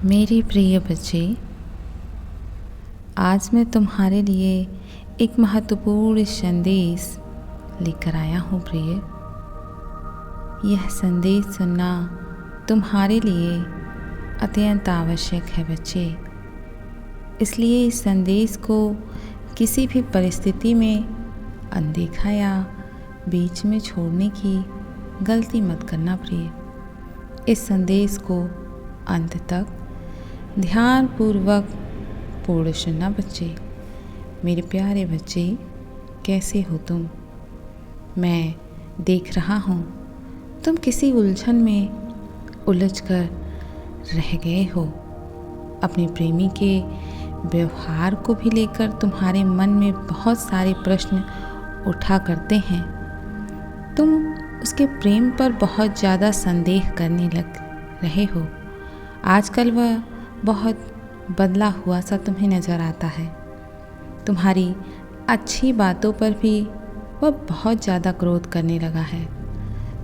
मेरे प्रिय बच्चे, आज मैं तुम्हारे लिए एक महत्वपूर्ण संदेश लेकर आया हूँ प्रिय। यह संदेश सुनना तुम्हारे लिए अत्यंत आवश्यक है बच्चे। इसलिए इस संदेश को किसी भी परिस्थिति में अनदेखा या बीच में छोड़ने की गलती मत करना प्रिय। इस संदेश को अंत तक ध्यानपूर्वक पूर्ण सुनना बच्चे। मेरे प्यारे बच्चे, कैसे हो तुम? मैं देख रहा हूँ तुम किसी उलझन में उलझकर रह गए हो। अपने प्रेमी के व्यवहार को भी लेकर तुम्हारे मन में बहुत सारे प्रश्न उठा करते हैं। तुम उसके प्रेम पर बहुत ज़्यादा संदेह करने लग रहे हो। आजकल वह बहुत बदला हुआ सा तुम्हें नज़र आता है। तुम्हारी अच्छी बातों पर भी वह बहुत ज़्यादा क्रोध करने लगा है।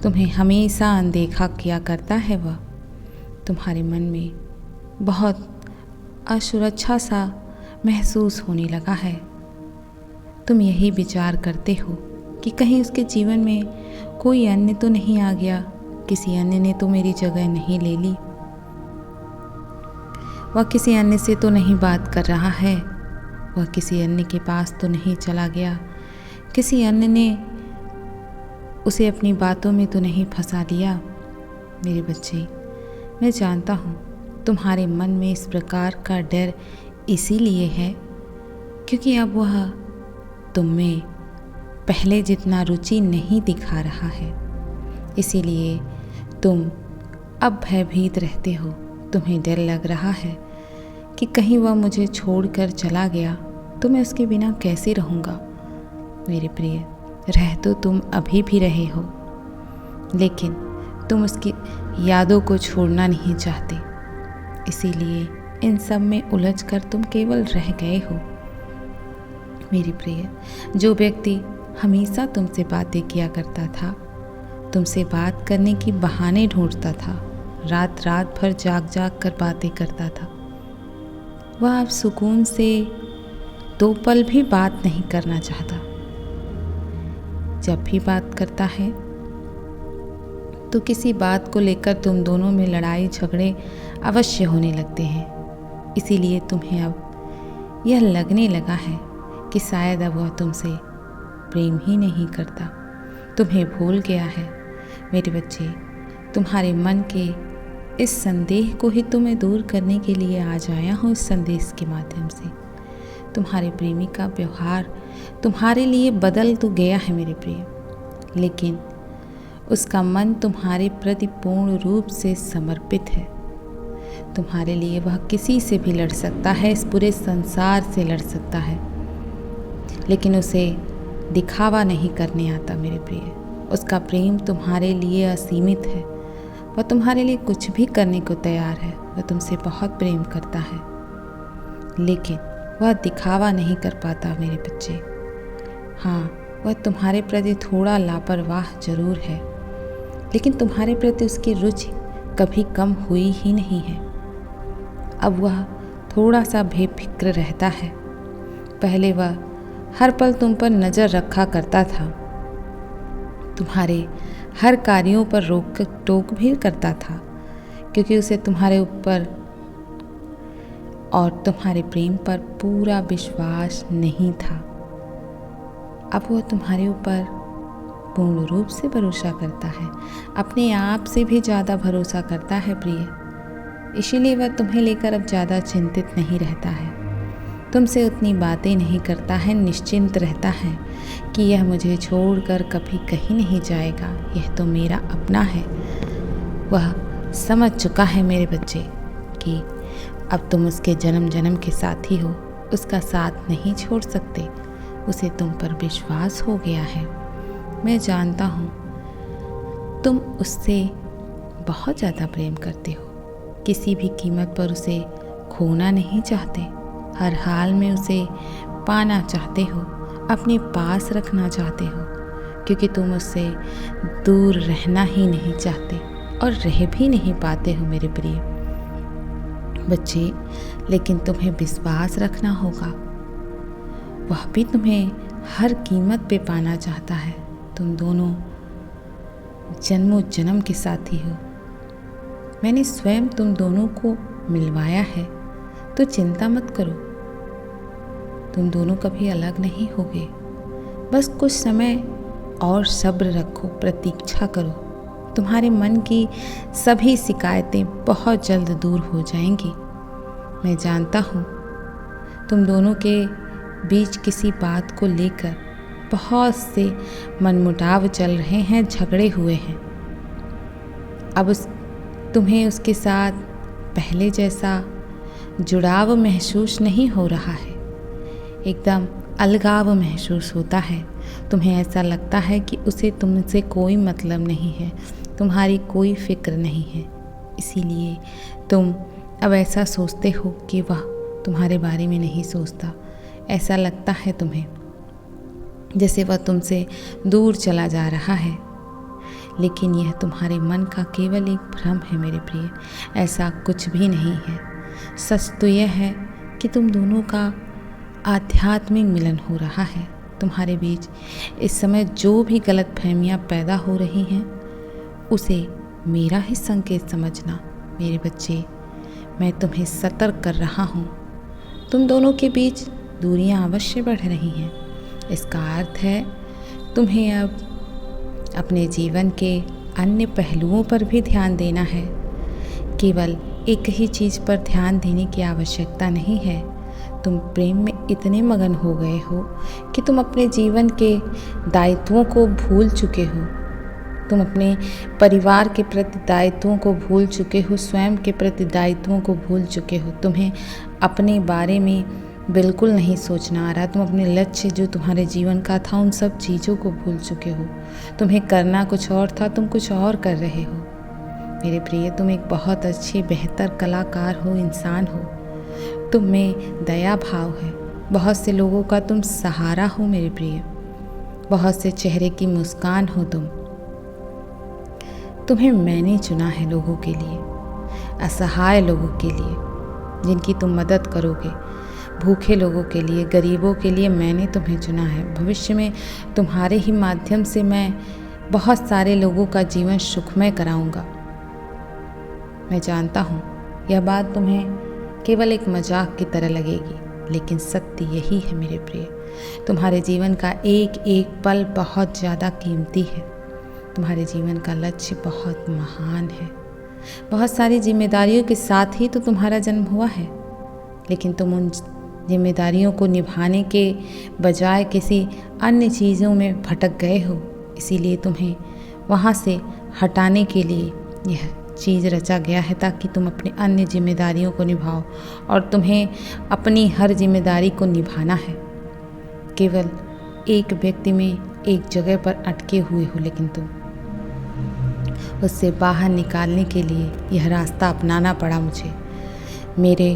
तुम्हें हमेशा अनदेखा किया करता है। वह तुम्हारे मन में बहुत असुरक्षा सा महसूस होने लगा है। तुम यही विचार करते हो कि कहीं उसके जीवन में कोई अन्य तो नहीं आ गया, किसी अन्य ने तो मेरी जगह नहीं ले ली, वह किसी अन्य से तो नहीं बात कर रहा है, वह किसी अन्य के पास तो नहीं चला गया, किसी अन्य ने उसे अपनी बातों में तो नहीं फंसा लिया। मेरे बच्चे, मैं जानता हूँ तुम्हारे मन में इस प्रकार का डर इसीलिए है क्योंकि अब वह तुम में पहले जितना रुचि नहीं दिखा रहा है। इसीलिए तुम अब भयभीत रहते हो। तुम्हें डर लग रहा है कि कहीं वह मुझे छोड़कर चला गया तो मैं उसके बिना कैसे रहूँगा। मेरे प्रिय, रह तो तुम अभी भी रहे हो, लेकिन तुम उसकी यादों को छोड़ना नहीं चाहते। इसीलिए इन सब में उलझकर तुम केवल रह गए हो। मेरे प्रिय, जो व्यक्ति हमेशा तुमसे बातें किया करता था, तुमसे बात करने की बहाने ढूंढता था, रात रात भर जाग जाग कर बातें करता था, वह अब सुकून से 2 पल भी बात नहीं करना चाहता। जब भी बात करता है तो किसी बात को लेकर तुम दोनों में लड़ाई झगड़े अवश्य होने लगते हैं। इसीलिए तुम्हें अब यह लगने लगा है कि शायद अब वह तुमसे प्रेम ही नहीं करता, तुम्हें भूल गया है। मेरे बच्चे, तुम्हारे मन के इस संदेह को ही तुम्हें दूर करने के लिए आज आया हूँ। इस संदेश के माध्यम से तुम्हारे प्रेमी का व्यवहार तुम्हारे लिए बदल तो गया है मेरे प्रिय, लेकिन उसका मन तुम्हारे प्रति पूर्ण रूप से समर्पित है। तुम्हारे लिए वह किसी से भी लड़ सकता है, इस पूरे संसार से लड़ सकता है, लेकिन उसे दिखावा नहीं करने आता मेरे प्रिय। उसका प्रेम तुम्हारे लिए असीमित है। वह तुम्हारे लिए कुछ भी करने को तैयार है। वह तुमसे बहुत प्रेम करता है, लेकिन वह दिखावा नहीं कर पाता मेरे बच्चे। हाँ, वह तुम्हारे प्रति थोड़ा लापरवाह जरूर है, लेकिन तुम्हारे प्रति उसकी रुचि कभी कम हुई ही नहीं है। अब वह थोड़ा सा बेफिक्र रहता है। पहले वह हर पल तुम पर नज़र रखा करता था, तुम्हारे हर कार्यों पर रोक टोक भी करता था, क्योंकि उसे तुम्हारे ऊपर और तुम्हारे प्रेम पर पूरा विश्वास नहीं था। अब वह तुम्हारे ऊपर पूर्ण रूप से भरोसा करता है, अपने आप से भी ज़्यादा भरोसा करता है प्रिय। इसीलिए वह तुम्हें लेकर अब ज़्यादा चिंतित नहीं रहता है, तुमसे उतनी बातें नहीं करता है, निश्चिंत रहता है कि यह मुझे छोड़कर कभी कहीं नहीं जाएगा, यह तो मेरा अपना है। वह समझ चुका है मेरे बच्चे कि अब तुम उसके जन्म जन्म के साथी हो, उसका साथ नहीं छोड़ सकते। उसे तुम पर विश्वास हो गया है। मैं जानता हूँ तुम उससे बहुत ज़्यादा प्रेम करते हो, किसी भी कीमत पर उसे खोना नहीं चाहते, हर हाल में उसे पाना चाहते हो, अपने पास रखना चाहते हो, क्योंकि तुम उससे दूर रहना ही नहीं चाहते और रह भी नहीं पाते हो मेरे प्रिय। बच्चे, लेकिन तुम्हें विश्वास रखना होगा। वह भी तुम्हें हर कीमत पे पाना चाहता है। तुम दोनों जन्मों जन्म के साथी हो। मैंने स्वयं तुम दोनों को मिलवाया है, तो चिंता मत करो। तुम दोनों कभी अलग नहीं होगे। बस कुछ समय और सब्र रखो, प्रतीक्षा करो। तुम्हारे मन की सभी शिकायतें बहुत जल्द दूर हो जाएंगी। मैं जानता हूँ तुम दोनों के बीच किसी बात को लेकर बहुत से मनमुटाव चल रहे हैं, झगड़े हुए हैं। अब तुम्हें उसके साथ पहले जैसा जुड़ाव महसूस नहीं हो रहा है। एकदम अलगाव महसूस होता है। तुम्हें ऐसा लगता है कि उसे तुमसे कोई मतलब नहीं है, तुम्हारी कोई फिक्र नहीं है। इसीलिए तुम अब ऐसा सोचते हो कि वह तुम्हारे बारे में नहीं सोचता। ऐसा लगता है तुम्हें जैसे वह तुमसे दूर चला जा रहा है। लेकिन यह तुम्हारे मन का केवल एक भ्रम है मेरे प्रिय, ऐसा कुछ भी नहीं है। सच तो यह है कि तुम दोनों का आध्यात्मिक मिलन हो रहा है। तुम्हारे बीच इस समय जो भी गलतफहमियां पैदा हो रही हैं, उसे मेरा ही संकेत समझना मेरे बच्चे। मैं तुम्हें सतर्क कर रहा हूँ। तुम दोनों के बीच दूरियां अवश्य बढ़ रही हैं। इसका अर्थ है तुम्हें अब अपने जीवन के अन्य पहलुओं पर भी ध्यान देना है। केवल एक ही चीज़ पर ध्यान देने की आवश्यकता नहीं है। तुम प्रेम में इतने मगन हो गए हो कि तुम अपने जीवन के दायित्वों को भूल चुके हो। तुम अपने परिवार के प्रति दायित्वों को भूल चुके हो, स्वयं के प्रति दायित्वों को भूल चुके हो। तुम्हें अपने बारे में बिल्कुल नहीं सोचना आ रहा। तुम अपने लक्ष्य जो तुम्हारे जीवन का था, उन सब चीज़ों को भूल चुके हो। तुम्हें करना कुछ और था, तुम कुछ और कर रहे हो। मेरे प्रिय, तुम एक बहुत अच्छे बेहतर कलाकार हो, इंसान हो। तुम में दया भाव है। बहुत से लोगों का तुम सहारा हो मेरे प्रिय। बहुत से चेहरे की मुस्कान हो तुम। तुम्हें मैंने चुना है लोगों के लिए, असहाय लोगों के लिए, जिनकी तुम मदद करोगे। भूखे लोगों के लिए, गरीबों के लिए मैंने तुम्हें चुना है। भविष्य में तुम्हारे ही माध्यम से मैं बहुत सारे लोगों का जीवन सुखमय कराऊंगा। मैं जानता हूँ यह बात तुम्हें केवल एक मजाक की तरह लगेगी, लेकिन सत्य यही है मेरे प्रिय। तुम्हारे जीवन का एक एक पल बहुत ज़्यादा कीमती है। तुम्हारे जीवन का लक्ष्य बहुत महान है। बहुत सारी जिम्मेदारियों के साथ ही तो तुम्हारा जन्म हुआ है, लेकिन तुम उन जिम्मेदारियों को निभाने के बजाय किसी अन्य चीज़ों में भटक गए हो। इसीलिए तुम्हें वहाँ से हटाने के लिए यह चीज़ रचा गया है, ताकि तुम अपनी अन्य जिम्मेदारियों को निभाओ। और तुम्हें अपनी हर जिम्मेदारी को निभाना है। केवल एक व्यक्ति में एक जगह पर अटके हुए हो, लेकिन तुम उससे बाहर निकालने के लिए यह रास्ता अपनाना पड़ा मुझे। मेरे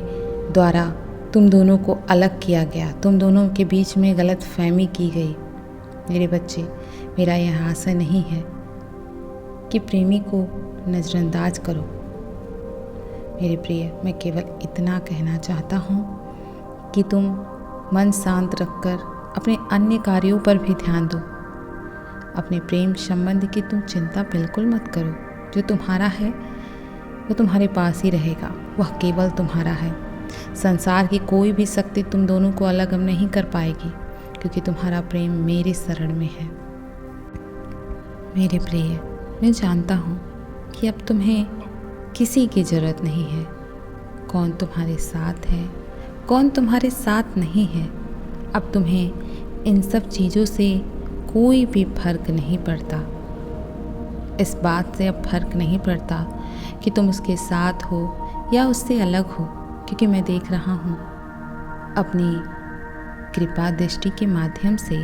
द्वारा तुम दोनों को अलग किया गया, तुम दोनों के बीच में गलत फहमी की गई। मेरे बच्चे, मेरा यह आशा नहीं है कि प्रेमी को नज़रअंदाज करो। मेरे प्रिय, मैं केवल इतना कहना चाहता हूँ कि तुम मन शांत रखकर अपने अन्य कार्यों पर भी ध्यान दो। अपने प्रेम संबंध की तुम चिंता बिल्कुल मत करो। जो तुम्हारा है वो तुम्हारे पास ही रहेगा, वह केवल तुम्हारा है। संसार की कोई भी शक्ति तुम दोनों को अलग अब नहीं कर पाएगी, क्योंकि तुम्हारा प्रेम मेरे शरण में है। मेरे प्रिय, मैं जानता हूँ कि अब तुम्हें किसी की ज़रूरत नहीं है। कौन तुम्हारे साथ है, कौन तुम्हारे साथ नहीं है, अब तुम्हें इन सब चीज़ों से कोई भी फर्क नहीं पड़ता। इस बात से अब फर्क नहीं पड़ता कि तुम उसके साथ हो या उससे अलग हो, क्योंकि मैं देख रहा हूँ अपनी कृपा दृष्टि के माध्यम से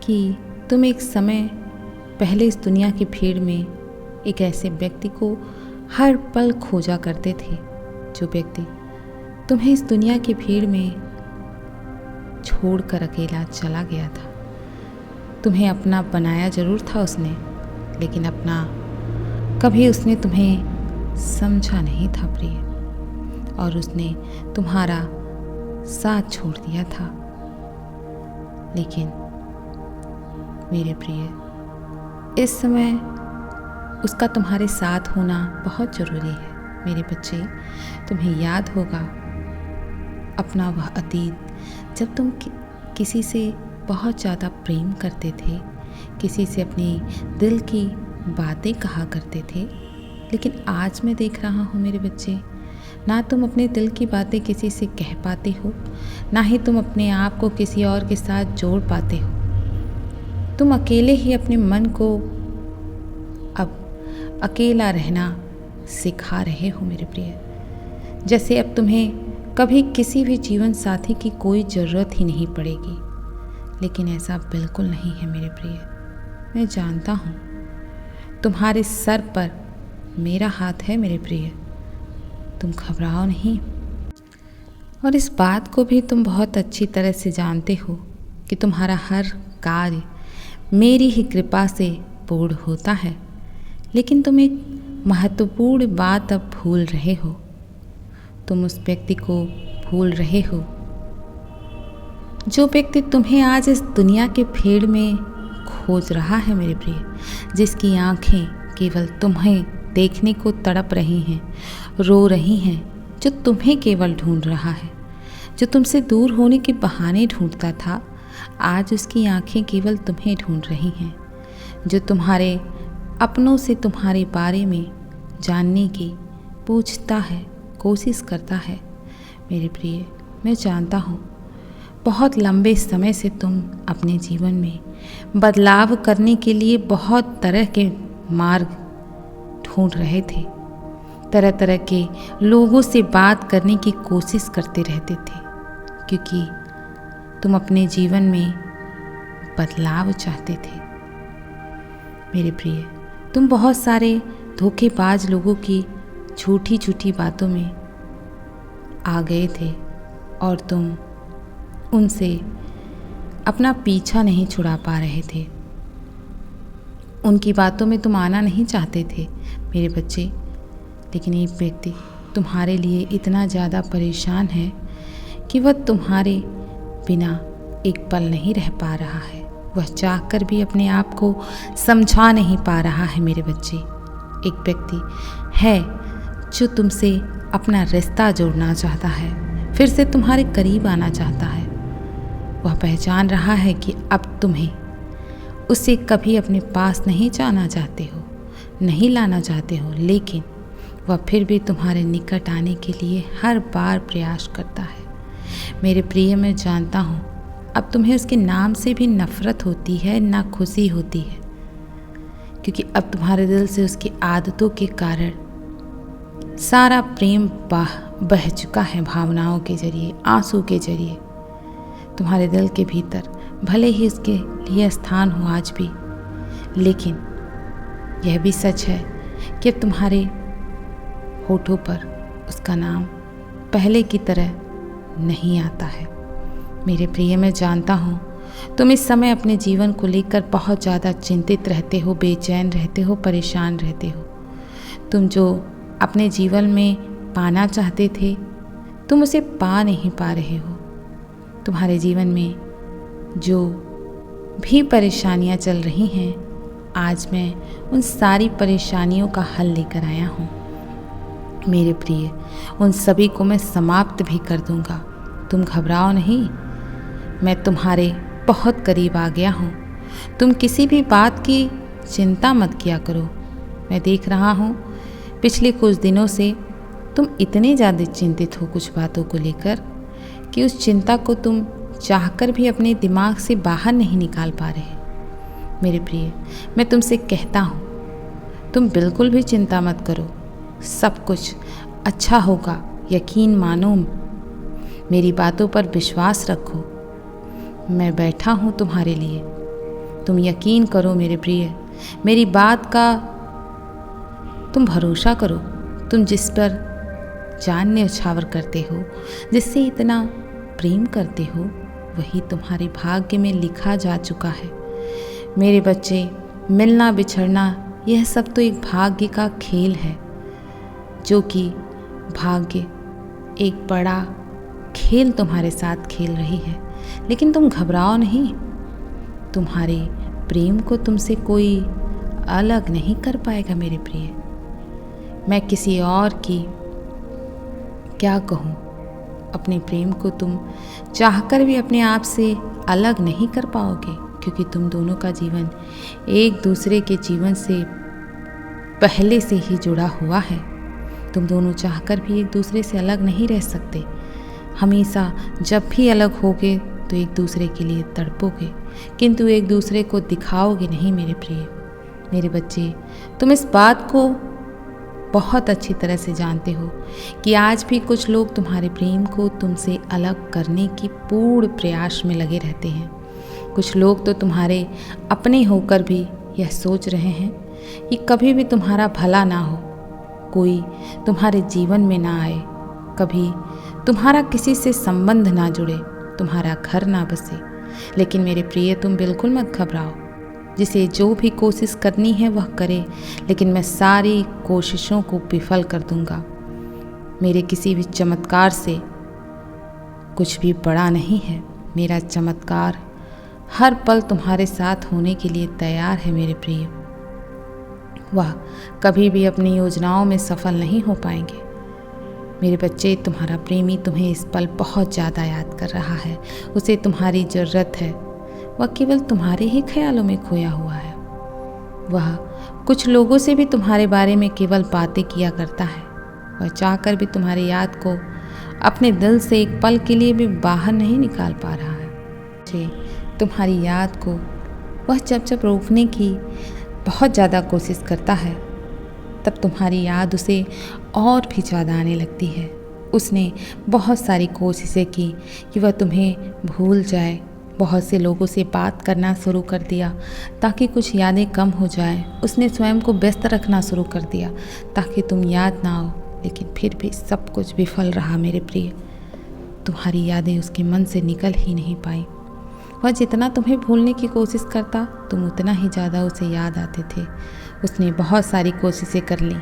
कि तुम एक समय पहले इस दुनिया की भीड़ में एक ऐसे व्यक्ति को हर पल खोजा करते थे, जो व्यक्ति तुम्हें इस दुनिया की भीड़ में छोड़कर अकेला चला गया था। तुम्हें अपना बनाया जरूर था उसने, लेकिन अपना कभी उसने तुम्हें समझा नहीं था प्रिय, और उसने तुम्हारा साथ छोड़ दिया था। लेकिन मेरे प्रिय, इस समय उसका तुम्हारे साथ होना बहुत ज़रूरी है। मेरे बच्चे, तुम्हें याद होगा अपना वह अतीत, जब तुम किसी से बहुत ज़्यादा प्रेम करते थे, किसी से अपने दिल की बातें कहा करते थे। लेकिन आज मैं देख रहा हूँ मेरे बच्चे, ना तुम अपने दिल की बातें किसी से कह पाते हो, ना ही तुम अपने आप को किसी और के साथ जोड़ पाते हो। तुम अकेले ही अपने मन को अब अकेला रहना सिखा रहे हो मेरे प्रिय। जैसे अब तुम्हें कभी किसी भी जीवन साथी की कोई ज़रूरत ही नहीं पड़ेगी। लेकिन ऐसा बिल्कुल नहीं है मेरे प्रिय। मैं जानता हूँ तुम्हारे सर पर मेरा हाथ है मेरे प्रिय, तुम घबराओ नहीं। और इस बात को भी तुम बहुत अच्छी तरह से जानते हो कि तुम्हारा हर कार्य मेरी ही कृपा से पूर्ण होता है। लेकिन तुम एक महत्वपूर्ण बात अब भूल रहे हो। तुम उस व्यक्ति को भूल रहे हो जो व्यक्ति तुम्हें आज इस दुनिया के भीड़ में खोज रहा है मेरे प्रिय, जिसकी आंखें केवल तुम्हें देखने को तड़प रही हैं, रो रही हैं, जो तुम्हें केवल ढूंढ रहा है, जो तुमसे दूर होने के बहाने ढूंढता था, आज उसकी आंखें केवल तुम्हें ढूंढ रही हैं, जो तुम्हारे अपनों से तुम्हारे बारे में जानने की पूछता है, कोशिश करता है। मेरे प्रिय, मैं जानता हूँ बहुत लंबे समय से तुम अपने जीवन में बदलाव करने के लिए बहुत तरह के मार्ग ढूंढ रहे थे, तरह तरह के लोगों से बात करने की कोशिश करते रहते थे, क्योंकि तुम अपने जीवन में बदलाव चाहते थे। मेरे प्रिय, तुम बहुत सारे धोखेबाज लोगों की झूठी झूठी बातों में आ गए थे और तुम उनसे अपना पीछा नहीं छुड़ा पा रहे थे। उनकी बातों में तुम आना नहीं चाहते थे मेरे बच्चे। लेकिन एक व्यक्ति तुम्हारे लिए इतना ज़्यादा परेशान है कि वह तुम्हारे बिना एक पल नहीं रह पा रहा है। वह चाहकर भी अपने आप को समझा नहीं पा रहा है मेरे बच्चे। एक व्यक्ति है जो तुमसे अपना रिश्ता जोड़ना चाहता है, फिर से तुम्हारे करीब आना चाहता है। वह पहचान रहा है कि अब तुम्हें उसे कभी अपने पास नहीं जाना चाहते हो, नहीं लाना चाहते हो, लेकिन वह फिर भी तुम्हारे निकट आने के लिए हर बार प्रयास करता है। मेरे प्रिय, मैं जानता हूँ अब तुम्हें उसके नाम से भी नफरत होती है, ना खुशी होती है, क्योंकि अब तुम्हारे दिल से उसकी आदतों के कारण सारा प्रेम बह चुका है, भावनाओं के जरिए, आंसू के जरिए। तुम्हारे दिल के भीतर भले ही उसके लिए स्थान हो आज भी, लेकिन यह भी सच है कि अब तुम्हारे होठों पर उसका नाम पहले की तरह नहीं आता है। मेरे प्रिय, मैं जानता हूँ तुम इस समय अपने जीवन को लेकर बहुत ज़्यादा चिंतित रहते हो, बेचैन रहते हो, परेशान रहते हो। तुम जो अपने जीवन में पाना चाहते थे, तुम उसे पा नहीं पा रहे हो। तुम्हारे जीवन में जो भी परेशानियां चल रही हैं, आज मैं उन सारी परेशानियों का हल लेकर आया हूँ मेरे प्रिय। उन सभी को मैं समाप्त भी कर दूँगा। तुम घबराओ नहीं, मैं तुम्हारे बहुत करीब आ गया हूँ। तुम किसी भी बात की चिंता मत किया करो। मैं देख रहा हूँ पिछले कुछ दिनों से तुम इतने ज़्यादा चिंतित हो कुछ बातों को लेकर कि उस चिंता को तुम चाहकर भी अपने दिमाग से बाहर नहीं निकाल पा रहे। मेरे प्रिय, मैं तुमसे कहता हूँ तुम बिल्कुल भी चिंता मत करो, सब कुछ अच्छा होगा। यकीन मानो, मेरी बातों पर विश्वास रखो। मैं बैठा हूँ तुम्हारे लिए, तुम यकीन करो मेरे प्रिय, मेरी बात का तुम भरोसा करो। तुम जिस पर जान न्यौछावर करते हो, जिससे इतना प्रेम करते हो, वही तुम्हारे भाग्य में लिखा जा चुका है। मेरे बच्चे, मिलना बिछड़ना यह सब तो एक भाग्य का खेल है। जो कि भाग्य एक बड़ा खेल तुम्हारे साथ खेल रही है। लेकिन तुम घबराओ नहीं, तुम्हारे प्रेम को तुमसे कोई अलग नहीं कर पाएगा मेरे प्रिय। मैं किसी और की क्या कहूँ, अपने प्रेम को तुम चाहकर भी अपने आप से अलग नहीं कर पाओगे, क्योंकि तुम दोनों का जीवन एक दूसरे के जीवन से पहले से ही जुड़ा हुआ है। तुम दोनों चाहकर भी एक दूसरे से अलग नहीं रह सकते। हमेशा जब भी अलग होगे तो एक दूसरे के लिए तड़पोगे, किंतु एक दूसरे को दिखाओगे नहीं मेरे प्रिय। मेरे बच्चे, तुम इस बात को बहुत अच्छी तरह से जानते हो कि आज भी कुछ लोग तुम्हारे प्रेम को तुमसे अलग करने की पूर्ण प्रयास में लगे रहते हैं। कुछ लोग तो तुम्हारे अपने होकर भी यह सोच रहे हैं कि कभी भी तुम्हारा भला ना हो, कोई तुम्हारे जीवन में ना आए, कभी तुम्हारा किसी से संबंध ना जुड़े, तुम्हारा घर ना बसे। लेकिन मेरे प्रिय, तुम बिल्कुल मत घबराओ। जिसे जो भी कोशिश करनी है वह करे, लेकिन मैं सारी कोशिशों को विफल कर दूंगा। मेरे किसी भी चमत्कार से कुछ भी बड़ा नहीं है। मेरा चमत्कार हर पल तुम्हारे साथ होने के लिए तैयार है मेरे प्रिय। वह कभी भी अपनी योजनाओं में सफल नहीं हो पाएंगे। मेरे बच्चे, तुम्हारा प्रेमी तुम्हें इस पल बहुत ज़्यादा याद कर रहा है। उसे तुम्हारी ज़रूरत है। वह केवल तुम्हारे ही ख्यालों में खोया हुआ है। वह कुछ लोगों से भी तुम्हारे बारे में केवल बातें किया करता है। वह चाहकर भी तुम्हारी याद को अपने दिल से एक पल के लिए भी बाहर नहीं निकाल पा रहा है। तुम्हारी याद को वह जब रोकने की बहुत ज़्यादा कोशिश करता है, तब तुम्हारी याद उसे और भी ज़्यादा आने लगती है। उसने बहुत सारी कोशिशें की कि वह तुम्हें भूल जाए। बहुत से लोगों से बात करना शुरू कर दिया ताकि कुछ यादें कम हो जाए। उसने स्वयं को व्यस्त रखना शुरू कर दिया ताकि तुम याद ना आओ, लेकिन फिर भी सब कुछ विफल रहा मेरे प्रिय। तुम्हारी यादें उसके मन से निकल ही नहीं पाई। वह जितना तुम्हें भूलने की कोशिश करता, तुम उतना ही ज़्यादा उसे याद आते थे। उसने बहुत सारी कोशिशें कर ली,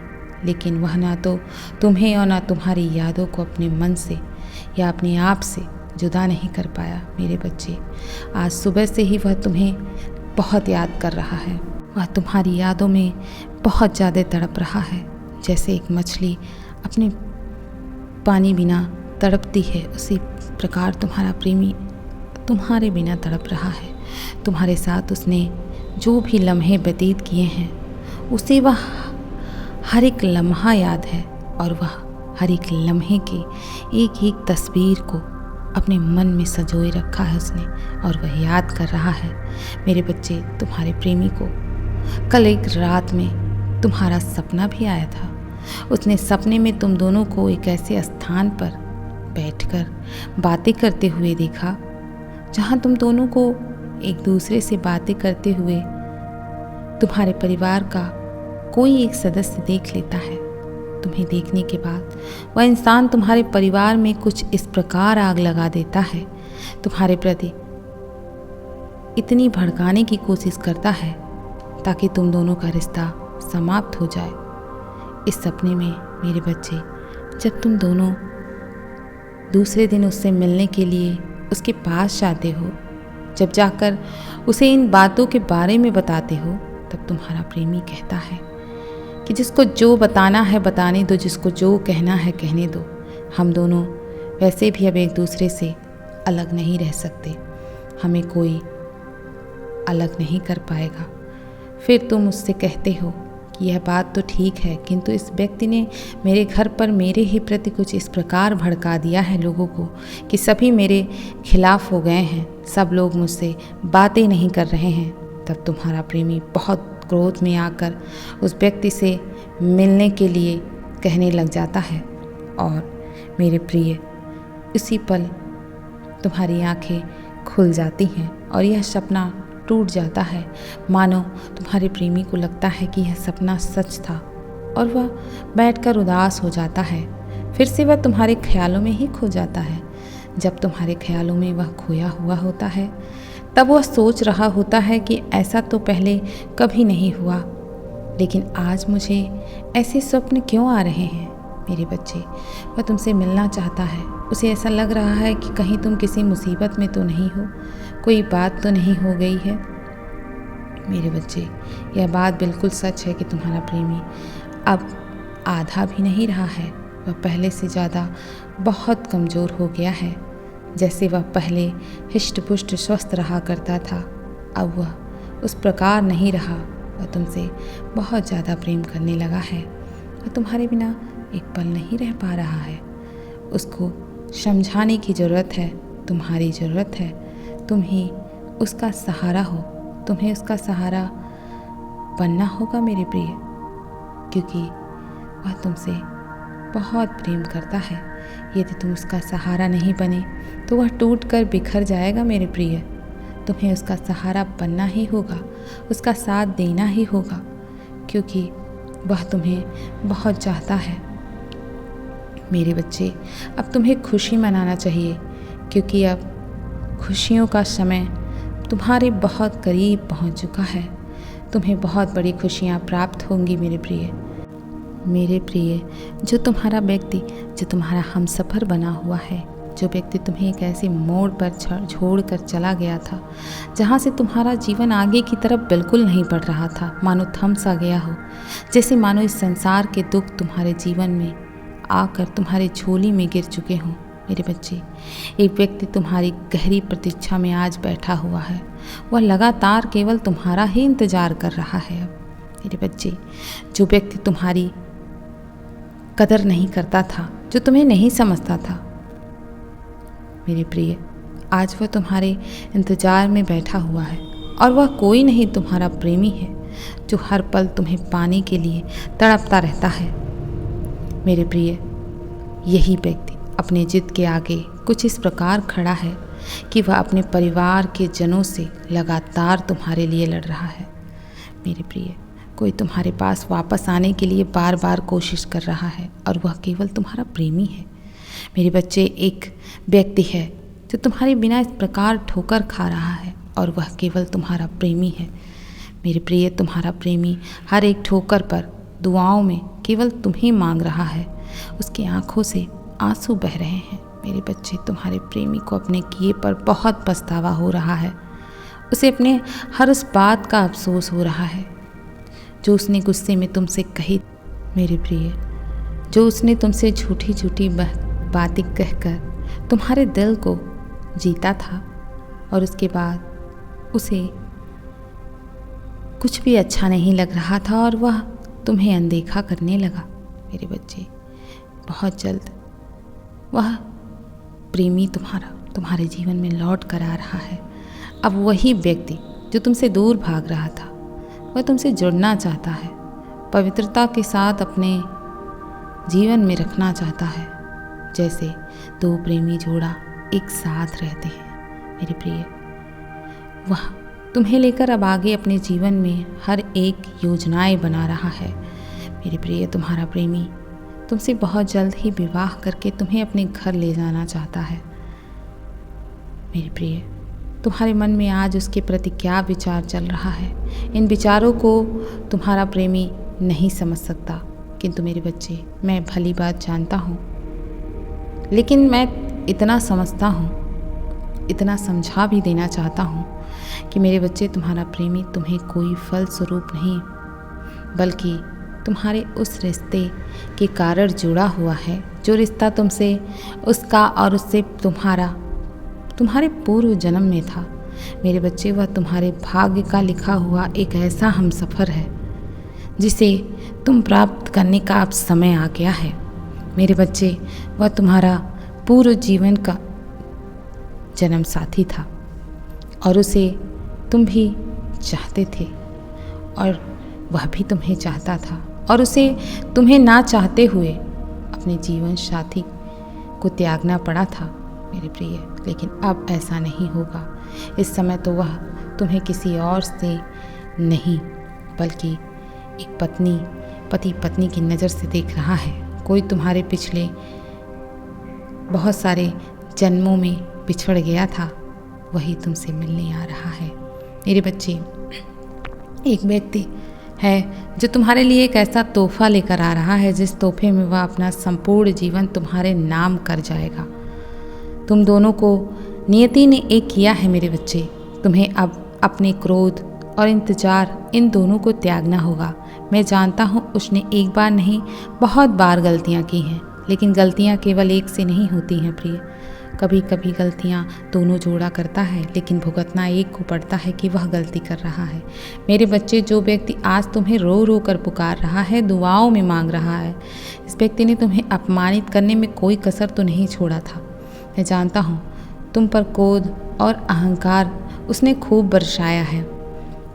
लेकिन वह ना तो तुम्हें और ना तुम्हारी यादों को अपने मन से या अपने आप से जुदा नहीं कर पाया मेरे बच्चे। आज सुबह से ही वह तुम्हें बहुत याद कर रहा है। वह तुम्हारी यादों में बहुत ज़्यादा तड़प रहा है। जैसे एक मछली अपने पानी बिना तड़पती है, उसी प्रकार तुम्हारा प्रेमी तुम्हारे बिना तड़प रहा है। तुम्हारे साथ उसने जो भी लम्हे व्यतीत किए हैं, उसे वह हर एक लम्हा याद है, और वह हर एक लम्हे के एक एक तस्वीर को अपने मन में संजोए रखा है उसने, और वह याद कर रहा है मेरे बच्चे। तुम्हारे प्रेमी को कल एक रात में तुम्हारा सपना भी आया था। उसने सपने में तुम दोनों को एक ऐसे स्थान पर बैठकर बातें करते हुए देखा जहाँ तुम दोनों को एक दूसरे से बातें करते हुए तुम्हारे परिवार का कोई एक सदस्य देख लेता है। तुम्हें देखने के बाद वह इंसान तुम्हारे परिवार में कुछ इस प्रकार आग लगा देता है, तुम्हारे प्रति इतनी भड़काने की कोशिश करता है ताकि तुम दोनों का रिश्ता समाप्त हो जाए। इस सपने में मेरे बच्चे, जब तुम दोनों दूसरे दिन उससे मिलने के लिए उसके पास जाते हो, जब जाकर उसे इन बातों के बारे में बताते हो, तब तुम्हारा प्रेमी कहता है कि जिसको जो बताना है बताने दो, जिसको जो कहना है कहने दो। हम दोनों वैसे भी अब एक दूसरे से अलग नहीं रह सकते, हमें कोई अलग नहीं कर पाएगा। फिर तुम उससे कहते हो कि यह बात तो ठीक है, किंतु इस व्यक्ति ने मेरे घर पर मेरे ही प्रति कुछ इस प्रकार भड़का दिया है लोगों को कि सभी मेरे खिलाफ हो गए हैं, सब लोग मुझसे बातें नहीं कर रहे हैं। तब तुम्हारा प्रेमी बहुत क्रोध में आकर उस व्यक्ति से मिलने के लिए कहने लग जाता है, और मेरे प्रिय, इसी पल तुम्हारी आंखें खुल जाती हैं और यह सपना टूट जाता है। मानो तुम्हारे प्रेमी को लगता है कि यह सपना सच था, और वह बैठकर उदास हो जाता है। फिर से वह तुम्हारे ख्यालों में ही खो जाता है। जब तुम्हारे ख्यालों में वह खोया हुआ होता है, तब वह सोच रहा होता है कि ऐसा तो पहले कभी नहीं हुआ, लेकिन आज मुझे ऐसे स्वप्न क्यों आ रहे हैं। मेरे बच्चे, वह तुमसे मिलना चाहता है। उसे ऐसा लग रहा है कि कहीं तुम किसी मुसीबत में तो नहीं हो, कोई बात तो नहीं हो गई है। मेरे बच्चे, यह बात बिल्कुल सच है कि तुम्हारा प्रेमी अब आधा भी नहीं रहा है। वह पहले से ज़्यादा बहुत कमज़ोर हो गया है। जैसे वह पहले हिष्ट पुष्ट स्वस्थ रहा करता था, अब वह उस प्रकार नहीं रहा। वह तुमसे बहुत ज़्यादा प्रेम करने लगा है। वह तुम्हारे बिना एक पल नहीं रह पा रहा है। उसको समझाने की ज़रूरत है, तुम्हारी ज़रूरत है। तुम ही उसका सहारा हो, तुम्हें उसका सहारा बनना होगा मेरे प्रिय, क्योंकि वह तुमसे बहुत प्रेम करता है। यदि तुम उसका सहारा नहीं बने तो वह टूट कर बिखर जाएगा मेरे प्रिय। तुम्हें उसका सहारा बनना ही होगा, उसका साथ देना ही होगा, क्योंकि वह तुम्हें बहुत चाहता है। मेरे बच्चे, अब तुम्हें खुशी मनाना चाहिए, क्योंकि अब खुशियों का समय तुम्हारे बहुत करीब पहुंच चुका है। तुम्हें बहुत बड़ी खुशियां प्राप्त होंगी मेरे प्रिय। मेरे प्रिय, जो तुम्हारा व्यक्ति, जो तुम्हारा हमसफ़र बना हुआ है, जो व्यक्ति तुम्हें एक ऐसे मोड़ पर छोड़ कर चला गया था जहाँ से तुम्हारा जीवन आगे की तरफ बिल्कुल नहीं बढ़ रहा था, मानो थम सा गया हो, जैसे मानो इस संसार के दुख तुम्हारे जीवन में आकर तुम्हारे झोली में गिर चुके हों। मेरे बच्चे, एक व्यक्ति तुम्हारी गहरी प्रतीक्षा में आज बैठा हुआ है। वह लगातार केवल तुम्हारा ही इंतज़ार कर रहा है। अब मेरे बच्चे, जो व्यक्ति तुम्हारी कदर नहीं करता था, जो तुम्हें नहीं समझता था, मेरे प्रिय, आज वह तुम्हारे इंतज़ार में बैठा हुआ है। और वह कोई नहीं, तुम्हारा प्रेमी है, जो हर पल तुम्हें पाने के लिए तड़पता रहता है। मेरे प्रिय, यही व्यक्ति अपने जिद के आगे कुछ इस प्रकार खड़ा है कि वह अपने परिवार के जनों से लगातार तुम्हारे लिए लड़ रहा है। मेरे प्रिय, कोई तुम्हारे पास वापस आने के लिए बार बार कोशिश कर रहा है, और वह केवल तुम्हारा प्रेमी है। मेरे बच्चे, एक व्यक्ति है जो तुम्हारे बिना इस प्रकार ठोकर खा रहा है, और वह केवल तुम्हारा प्रेमी है। मेरे प्रिय, तुम्हारा प्रेमी हर एक ठोकर पर दुआओं में केवल तुम्हें मांग रहा है। उसकी आंखों से आंसू बह रहे हैं। मेरे बच्चे, तुम्हारे प्रेमी को अपने किए पर बहुत पछतावा हो रहा है। उसे अपने हर उस बात का अफसोस हो रहा है जो उसने गुस्से में तुमसे कही। मेरे प्रिय, जो उसने तुमसे झूठी झूठी बातें कहकर तुम्हारे दिल को जीता था, और उसके बाद उसे कुछ भी अच्छा नहीं लग रहा था और वह तुम्हें अनदेखा करने लगा। मेरे बच्चे, बहुत जल्द वह प्रेमी तुम्हारे जीवन में लौट कर आ रहा है। अब वही व्यक्ति जो तुमसे दूर भाग रहा था, वह तुमसे जुड़ना चाहता है, पवित्रता के साथ अपने जीवन में रखना चाहता है, जैसे दो प्रेमी जोड़ा एक साथ रहते हैं। मेरे प्रिय, वह तुम्हें लेकर अब आगे अपने जीवन में हर एक योजनाएं बना रहा है। मेरे प्रिय, तुम्हारा प्रेमी तुमसे बहुत जल्द ही विवाह करके तुम्हें अपने घर ले जाना चाहता है। मेरे प्रिय, तुम्हारे मन में आज उसके प्रति क्या विचार चल रहा है, इन विचारों को तुम्हारा प्रेमी नहीं समझ सकता। किंतु मेरे बच्चे, मैं भली बात जानता हूँ, लेकिन मैं इतना समझता हूँ, इतना समझा भी देना चाहता हूँ कि मेरे बच्चे, तुम्हारा प्रेमी तुम्हें कोई फल स्वरूप नहीं, बल्कि तुम्हारे उस रिश्ते के कारण जुड़ा हुआ है, जो रिश्ता तुमसे, उसका और उससे तुम्हारे पूर्व जन्म में था। मेरे बच्चे, वह तुम्हारे भाग्य का लिखा हुआ एक ऐसा हमसफ़र है जिसे तुम प्राप्त करने का अब समय आ गया है। मेरे बच्चे, वह तुम्हारा पूर्व जीवन का जन्म साथी था, और उसे तुम भी चाहते थे, और वह भी तुम्हें चाहता था, और उसे तुम्हें ना चाहते हुए अपने जीवन साथी को त्यागना पड़ा था। मेरे प्रिय, लेकिन अब ऐसा नहीं होगा। इस समय तो वह तुम्हें किसी और से नहीं, बल्कि एक पति पत्नी की नज़र से देख रहा है। कोई तुम्हारे पिछले बहुत सारे जन्मों में बिछड़ गया था, वही तुमसे मिलने आ रहा है। मेरे बच्चे, एक व्यक्ति है जो तुम्हारे लिए एक ऐसा तोहफा लेकर आ रहा है जिस तोहफे में वह अपना संपूर्ण जीवन तुम्हारे नाम कर जाएगा। तुम दोनों को नियति ने एक किया है मेरे बच्चे। तुम्हें अब अपने क्रोध और इंतजार इन दोनों को त्यागना होगा। मैं जानता हूँ उसने एक बार नहीं बहुत बार गलतियाँ की हैं, लेकिन गलतियाँ केवल एक से नहीं होती हैं प्रिय। कभी कभी गलतियाँ दोनों जोड़ा करता है, लेकिन भुगतना एक को पड़ता है कि वह गलती कर रहा है। मेरे बच्चे, जो व्यक्ति आज तुम्हें रो रो कर पुकार रहा है, दुआओं में मांग रहा है, इस व्यक्ति ने तुम्हें अपमानित करने में कोई कसर तो नहीं छोड़ा था। मैं जानता हूँ तुम पर क्रोध और अहंकार उसने खूब बरसाया है।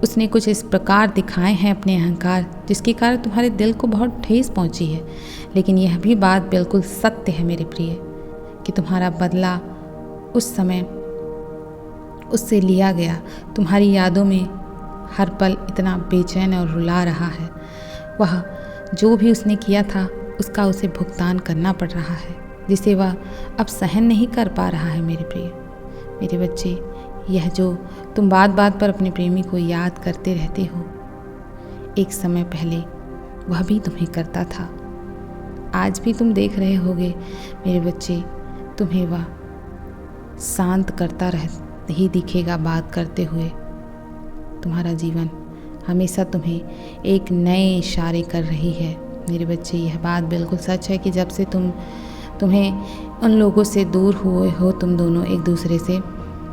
उसने कुछ इस प्रकार दिखाए हैं अपने अहंकार जिसके कारण तुम्हारे दिल को बहुत ठेस पहुंची है। लेकिन यह भी बात बिल्कुल सत्य है मेरे प्रिय कि तुम्हारा बदला उस समय उससे लिया गया। तुम्हारी यादों में हर पल इतना बेचैन और रुला रहा है। वह जो भी उसने किया था उसका उसे भुगतान करना पड़ रहा है, जिसे वह अब सहन नहीं कर पा रहा है। मेरे प्रिय, मेरे बच्चे, यह जो तुम बात बात पर अपने प्रेमी को याद करते रहते हो, एक समय पहले वह भी तुम्हें करता था। आज भी तुम देख रहे होगे मेरे बच्चे, तुम्हें वह शांत करता ही दिखेगा बात करते हुए। तुम्हारा जीवन हमेशा तुम्हें एक नए इशारे कर रही है। मेरे बच्चे, यह बात बिल्कुल सच है कि जब से तुम्हें उन लोगों से दूर हुए हो तुम दोनों एक दूसरे से,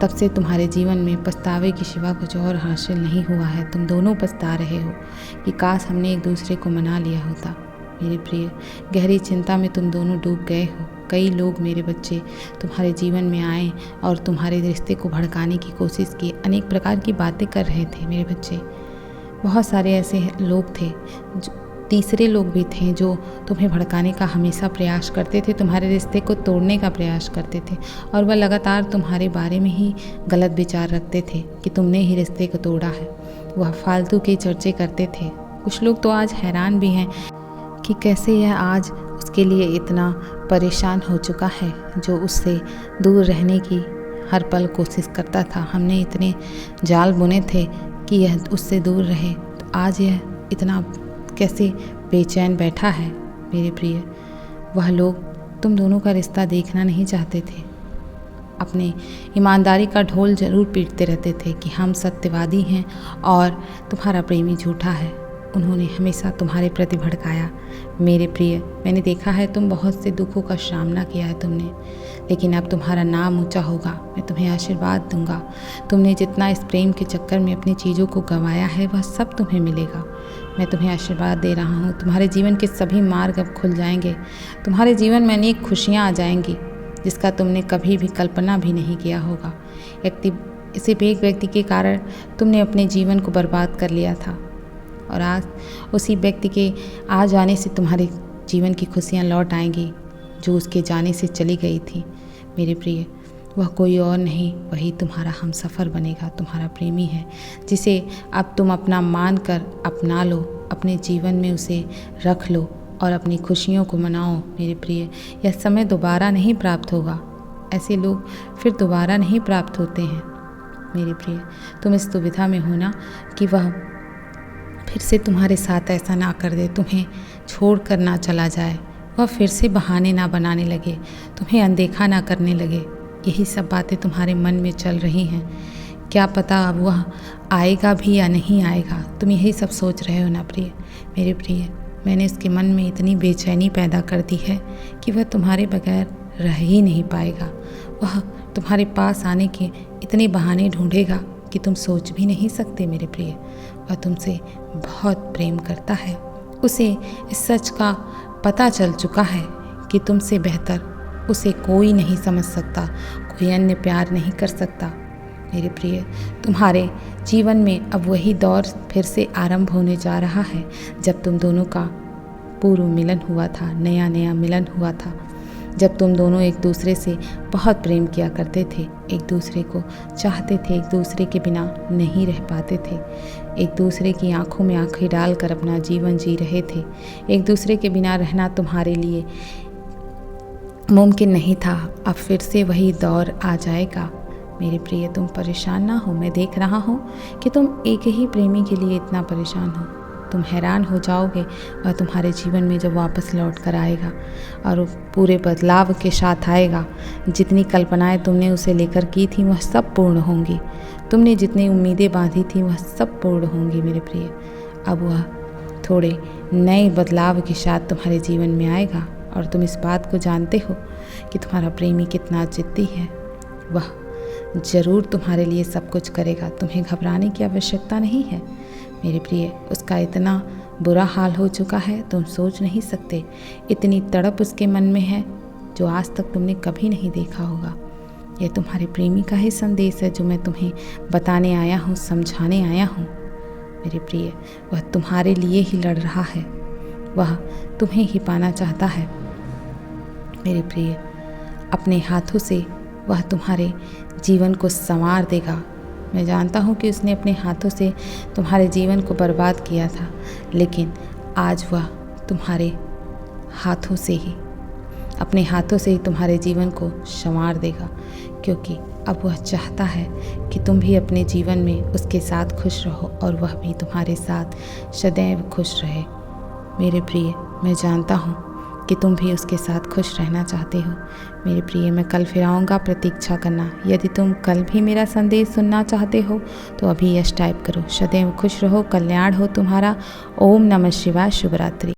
तब से तुम्हारे जीवन में पछतावे के सिवा कुछ और हासिल नहीं हुआ है। तुम दोनों पछता रहे हो कि काश हमने एक दूसरे को मना लिया होता। मेरे प्रिय, गहरी चिंता में तुम दोनों डूब गए हो। कई लोग मेरे बच्चे तुम्हारे जीवन में आए और तुम्हारे रिश्ते को भड़काने की कोशिश की, अनेक प्रकार की बातें कर रहे थे। मेरे बच्चे, बहुत सारे ऐसे लोग थे, तीसरे लोग भी थे जो तुम्हें भड़काने का हमेशा प्रयास करते थे, तुम्हारे रिश्ते को तोड़ने का प्रयास करते थे, और वह लगातार तुम्हारे बारे में ही गलत विचार रखते थे कि तुमने ही रिश्ते को तोड़ा है। वह फालतू के चर्चे करते थे। कुछ लोग तो आज हैरान भी हैं कि कैसे यह आज उसके लिए इतना परेशान हो चुका है, जो उससे दूर रहने की हर पल कोशिश करता था। हमने इतने जाल बुने थे कि यह उससे दूर रहे, तो आज यह इतना कैसे बेचैन बैठा है। मेरे प्रिय, वह लोग तुम दोनों का रिश्ता देखना नहीं चाहते थे। अपने ईमानदारी का ढोल जरूर पीटते रहते थे कि हम सत्यवादी हैं और तुम्हारा प्रेमी झूठा है। उन्होंने हमेशा तुम्हारे प्रति भड़काया। मेरे प्रिय, मैंने देखा है तुम बहुत से दुखों का सामना किया है तुमने, लेकिन अब तुम्हारा नाम ऊंचा होगा। मैं तुम्हें आशीर्वाद दूंगा। तुमने जितना इस प्रेम के चक्कर में अपनी चीज़ों को गंवाया है वह सब तुम्हें मिलेगा। मैं तुम्हें आशीर्वाद दे रहा हूँ। तुम्हारे जीवन के सभी मार्ग अब खुल जाएंगे। तुम्हारे जीवन में अनेक खुशियाँ आ जाएंगी जिसका तुमने कभी भी कल्पना भी नहीं किया होगा। सिर्फ एक व्यक्ति के कारण तुमने अपने जीवन को बर्बाद कर लिया था, और आज उसी व्यक्ति के आ जाने से तुम्हारे जीवन की खुशियाँ लौट आएंगी जो उसके जाने से चली गई थी। मेरे प्रिय, वह कोई और नहीं, वही तुम्हारा हमसफ़र बनेगा, तुम्हारा प्रेमी है, जिसे अब तुम अपना मान कर अपना लो, अपने जीवन में उसे रख लो और अपनी खुशियों को मनाओ। मेरे प्रिय, यह समय दोबारा नहीं प्राप्त होगा। ऐसे लोग फिर दोबारा नहीं प्राप्त होते हैं। मेरे प्रिय, तुम इस दुविधा में हो ना कि वह फिर से तुम्हारे साथ ऐसा ना कर दे, तुम्हें छोड़ कर ना चला जाए, वह फिर से बहाने ना बनाने लगे, तुम्हें अनदेखा ना करने लगे। यही सब बातें तुम्हारे मन में चल रही हैं। क्या पता अब वह आएगा भी या नहीं आएगा, तुम यही सब सोच रहे हो ना प्रिय। मेरे प्रिय, मैंने उसके मन में इतनी बेचैनी पैदा कर दी है कि वह तुम्हारे बगैर रह ही नहीं पाएगा। वह तुम्हारे पास आने के इतने बहाने ढूंढेगा कि तुम सोच भी नहीं सकते। मेरे प्रिय, वह तुमसे बहुत प्रेम करता है। उसे इस सच का पता चल चुका है कि तुमसे बेहतर उसे कोई नहीं समझ सकता, कोई अन्य प्यार नहीं कर सकता। मेरे प्रिय, तुम्हारे जीवन में अब वही दौर फिर से आरंभ होने जा रहा है जब तुम दोनों का पूर्व मिलन हुआ था, नया नया मिलन हुआ था, जब तुम दोनों एक दूसरे से बहुत प्रेम किया करते थे, एक दूसरे को चाहते थे, एक दूसरे के बिना नहीं रह पाते थे, एक दूसरे की आंखों में आंखें डालकर अपना जीवन जी रहे थे। एक दूसरे के बिना रहना तुम्हारे लिए मुमकिन नहीं था। अब फिर से वही दौर आ जाएगा। मेरे प्रिय, तुम परेशान ना हो। मैं देख रहा हूँ कि तुम एक ही प्रेमी के लिए इतना परेशान हो। तुम हैरान हो जाओगे वह तुम्हारे जीवन में जब वापस लौट कर आएगा और वो पूरे बदलाव के साथ आएगा। जितनी कल्पनाएं तुमने उसे लेकर की थी वह सब पूर्ण होंगी। तुमने जितनी उम्मीदें बांधी थी वह सब पूर्ण होंगी मेरे प्रिय। अब वह थोड़े नए बदलाव के साथ तुम्हारे जीवन में आएगा और तुम इस बात को जानते हो कि तुम्हारा प्रेमी कितना जिद्दी है। वह ज़रूर तुम्हारे लिए सब कुछ करेगा, तुम्हें घबराने की आवश्यकता नहीं है मेरे प्रिय। उसका इतना बुरा हाल हो चुका है तुम सोच नहीं सकते। इतनी तड़प उसके मन में है जो आज तक तुमने कभी नहीं देखा होगा। यह तुम्हारे प्रेमी का ही संदेश है जो मैं तुम्हें बताने आया हूँ, समझाने आया हूँ मेरे प्रिय। वह तुम्हारे लिए ही लड़ रहा है, वह तुम्हें ही पाना चाहता है मेरे प्रिय। अपने हाथों से वह तुम्हारे जीवन को संवार देगा। मैं जानता हूँ कि उसने अपने हाथों से तुम्हारे जीवन को बर्बाद किया था, लेकिन आज वह तुम्हारे हाथों से ही, अपने हाथों से ही तुम्हारे जीवन को संवार देगा, क्योंकि अब वह चाहता है कि तुम भी अपने जीवन में उसके साथ खुश रहो और वह भी तुम्हारे साथ सदैव खुश रहे मेरे प्रिय। मैं जानता हूँ कि तुम भी उसके साथ खुश रहना चाहते हो मेरे प्रिय। मैं कल फिर आऊँगा, प्रतीक्षा करना। यदि तुम कल भी मेरा संदेश सुनना चाहते हो तो अभी यश टाइप करो। सदैव खुश रहो, कल्याण हो तुम्हारा। ओम नमः शिवाय। शुभ रात्रि।